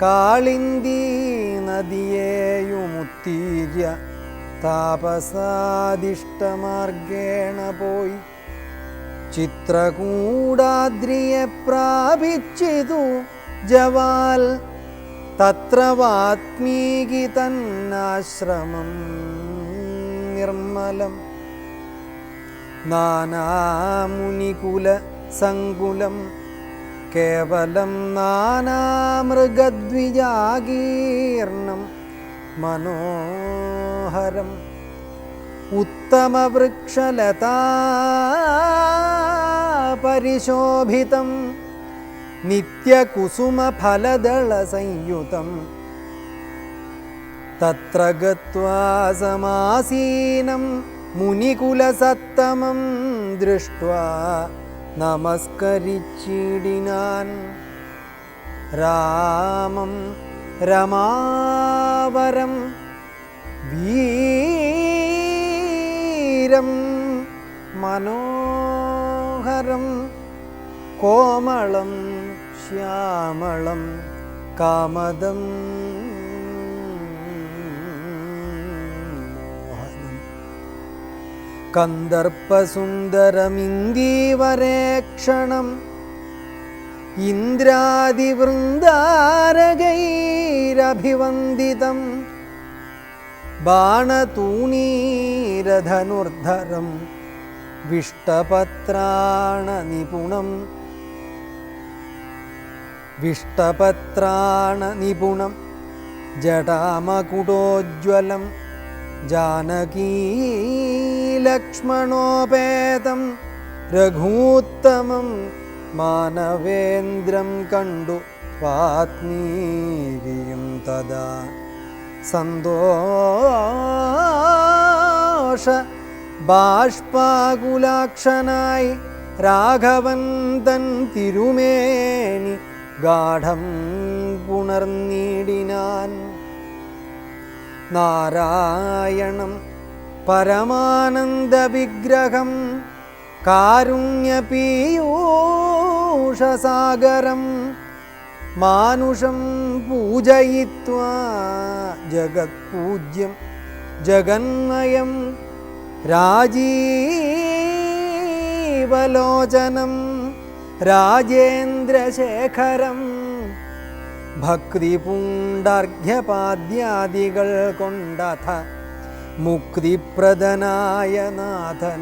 കാളിന്ദീ നദിയേയുമുത്തീര്യ താപസാദിഷ്ടമാർഗേണ പോയി ചിത്രകൂടാദ്രിയെ പ്രാപിച്ചിതു ജവാൽ തത്ര വാത്മീകി തന്നാശ്രമം നിർമ്മലം നാനാമുനികുല സങ്കുലം കേവലം നാനാമൃഗദ്വിജാകീർണം മനോഹരം ഉത്തമവൃക്ഷലതാ പരിശോഭിതം നിത്യകുസുമഫലദളസംയുതം തത്ര ഗത്വാ സമാസീനം മുനികുലസത്തമം ദൃഷ്ട്വാ നമസ്കരിച്ചിടിനാൻ രാമം രമാവരം വീരം മനോഹരം കോമളം ശ്യാമളം കാമദം മോഹനം കന്ദർപ്പസുന്ദരമിന്ദീവരേക്ഷണം ഇന്ദ്രാദിവൃന്ദാരകൈരഭിവന്ദിതം ബാണതൂണീരധനുർധരം വിഷ്ടപത്രാണനിപുണം ജടാമകുടോജ്വലം ജാനകീലക്ഷ്മണോപേതം രഘൂത്തമം മാനവേന്ദ്രം കണ്ടു വാത്മീകിയും തദാ സന്തോഷ ബാഷ്പാകുലാക്ഷനായി രാഘവൻ തൻ തിരുമേനി ഗാഠം പുണർന്നിടിനാൻ നാരായണം പരമാനന്ദവിഗ്രഹം കാരുണ്യപീയൂഷസാഗരം മാനുഷം പൂജയിത്വാ ജഗത്പൂജ്യം ജഗന്മയം രാജീവലോചനം രാജേന്ദ്രശേഖരം ഭക്തിപൂണ്ടാർഘ്യപാദ്യാദികൾ കൊണ്ടഥ മുക്തിപ്രദനായ നാഥനുസാദരം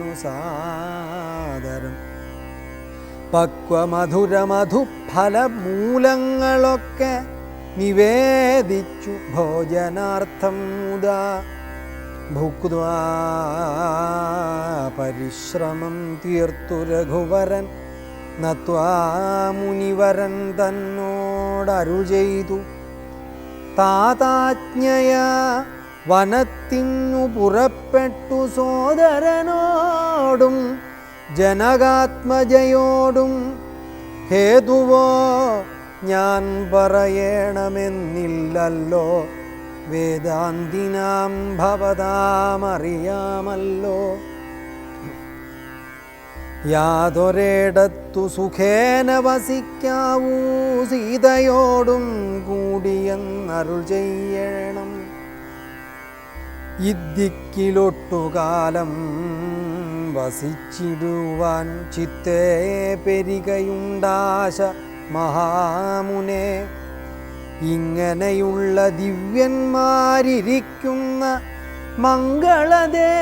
പക്വമധുരമധുഫലമൂലങ്ങളൊക്കെ നിവേദിച്ചു ഭോജനാർത്ഥം മുദാ ഭുക്വാ പരിശ്രമം തീർത്തു രഘുവരൻ നത്വാ മുനിവരൻ തന്നോടരുൾ ചെയ്തു താതാജ്ഞയാ വനത്തിനു പുറപ്പെട്ടു സോദരനോടും ജനകാത്മജയോടും ഹേതുവോ ഞാൻ പറയണമെന്നില്ലല്ലോ വേദാന്തിനാം ഭവതാമറിയാമല്ലോ യാതൊരിടത്തു സുഖേന വസിക്കാവൂ സീതയോടും കൂടിയെന്നരുൾ ചെയ്യണം ഇദ്ദിക്കിലൊട്ടുകാലം വസിച്ചിടുവാൻ ചിത്തേ പെരികയുണ്ടാശ മഹാമുനെ ഇങ്ങനെയുള്ള ദിവ്യന്മാരിരിക്കുന്ന മംഗളദേശങ്ങൾ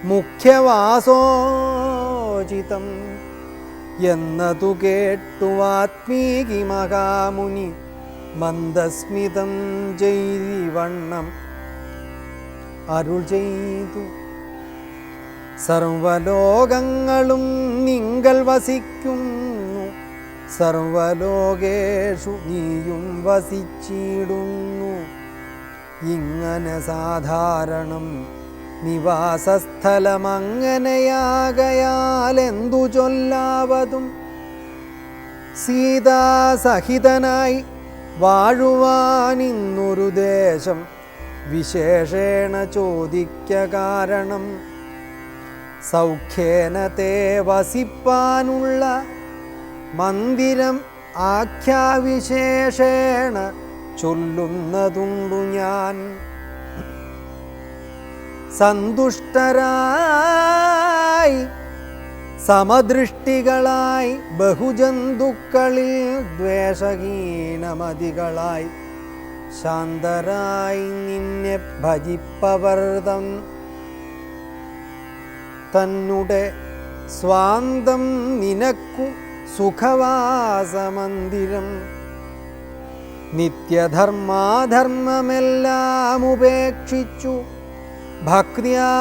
മുഖ്യവാസോചിതം എന്നതു കേട്ടു വാത്മീകി മഹാമുനി മന്ദസ്മിതം ചെയ്തിവണ്ണം അരുൾ ചെയ്തു സർവലോകങ്ങളും നിങ്കൽ വസിക്കുന്നു സർവലോകേഷു നീയും വസിച്ചിടുന്നു ഇങ്ങനെ സാധാരണം നിവാസസ്ഥലമങ്ങനെയാകയാലെന്തു ചൊല്ലാവതും സീതാസഹിതനായി വാഴുവാനിന്നൊരു ദേശം വിശേഷേണ ചോദിക്ക കാരണം സൗഖ്യേന തേ വസിപ്പാനുള്ള മന്ദിരം ആഖ്യാവിശേഷേണ ചൊല്ലുന്നതുണ്ടു ഞാൻ. സന്തുഷ്ടരായി സമദൃഷ്ടികളായി ബഹുജന്തുക്കളിൽ ദ്വേഷഹീനമതികളായി ശാന്തരായി നിന്നെ ഭജിപ്പവർ തന്നുടെ സ്വാന്തം നിനക്കു സുഖവാസമന്ദിരം. നിത്യധർമാധർമ്മമെല്ലാം ഉപേക്ഷിച്ചു ഭക്തിയാ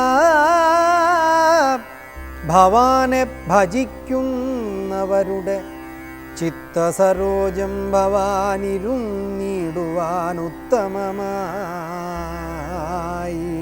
ഭവാനെ ഭജിക്കുന്നവരുടെ ചിത്തസരോജം ഭവാനിരുന്നിടുവാനുത്തമമായി.